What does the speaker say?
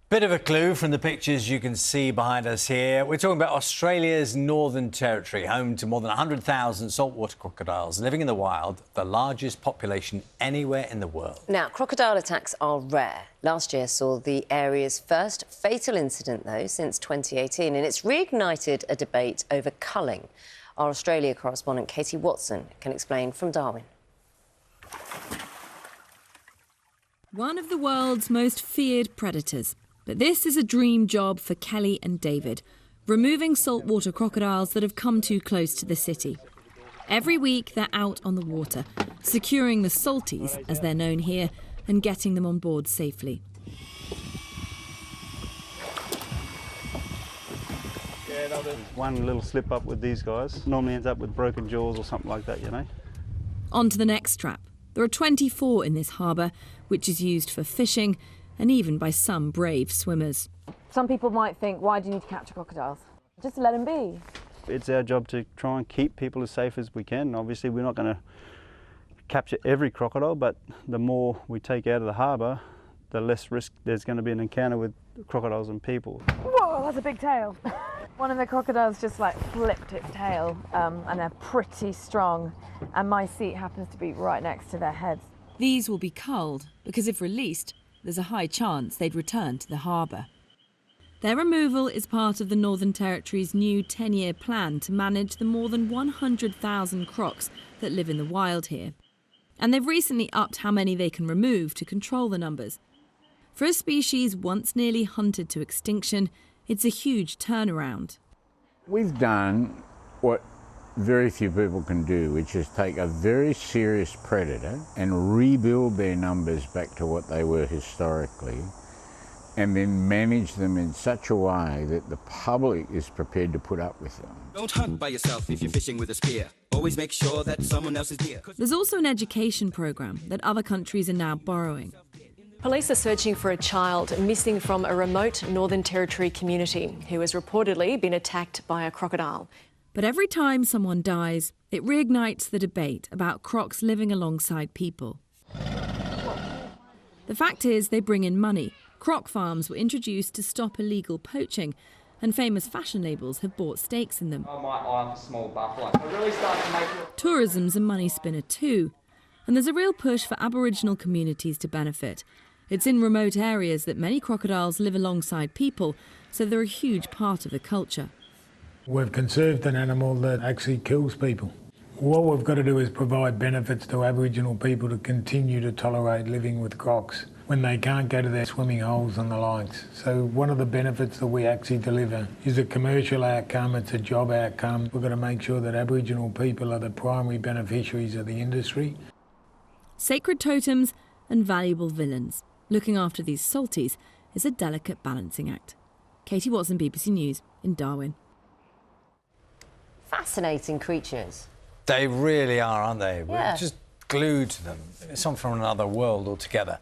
Bit of a clue from the pictures you can see behind us here. We're talking about Australia's Northern Territory, home to more than 100,000 saltwater crocodiles living in the wild, the largest population anywhere in the world. Now, crocodile attacks are rare. Last year saw the area's first fatal incident, though, since 2018, and it's reignited a debate over culling. Our Australia correspondent Katie Watson can explain from Darwin. One of the world's most feared predators. But this is a dream job for Kelly and David, removing saltwater crocodiles that have come too close to the city. Every week they're out on the water, securing the salties, as they're known here, and getting them on board safely. One little slip up with these guys normally ends up with broken jaws or something like that, you know. On to the next trap. There are 24 in this harbour, which is used for fishing, and even by some brave swimmers. Some people might think, why do you need to capture crocodiles? Just to let them be. It's our job to try and keep people as safe as we can. Obviously, we're not going to capture every crocodile, but the more we take out of the harbour, the less risk there's going to be an encounter with crocodiles and people. Whoa, that's a big tail. One of the crocodiles just like flipped its tail, and they're pretty strong. And my seat happens to be right next to their heads. These will be culled, because if released, there's a high chance they'd return to the harbour. Their removal is part of the Northern Territory's new 10-year plan to manage the more than 100,000 crocs that live in the wild here. And they've recently upped how many they can remove to control the numbers. For a species once nearly hunted to extinction, it's a huge turnaround. We've done what very few people can do, which is take a very serious predator and rebuild their numbers back to what they were historically, and then manage them in such a way that the public is prepared to put up with them. Don't hunt by yourself if you're fishing with a spear. Always make sure that someone else is near. There's also an education programme that other countries are now borrowing. Police are searching for a child missing from a remote Northern Territory community who has reportedly been attacked by a crocodile. But every time someone dies, it reignites the debate about crocs living alongside people. The fact is, they bring in money. Croc farms were introduced to stop illegal poaching, and famous fashion labels have bought stakes in them. I might eye off a small buffalo. I really start to make it. Tourism's a money spinner too, and there's a real push for Aboriginal communities to benefit. It's in remote areas that many crocodiles live alongside people, so they're a huge part of the culture. We've conserved an animal that actually kills people. What we've got to do is provide benefits to Aboriginal people to continue to tolerate living with crocs when they can't go to their swimming holes and the likes. So one of the benefits that we actually deliver is a commercial outcome, it's a job outcome. We've got to make sure that Aboriginal people are the primary beneficiaries of the industry. Sacred totems and valuable villains. Looking after these salties is a delicate balancing act. Katie Watson, BBC News in Darwin. Fascinating creatures. They really are, aren't they? Yeah. We're just glued to them. It's something from another world altogether.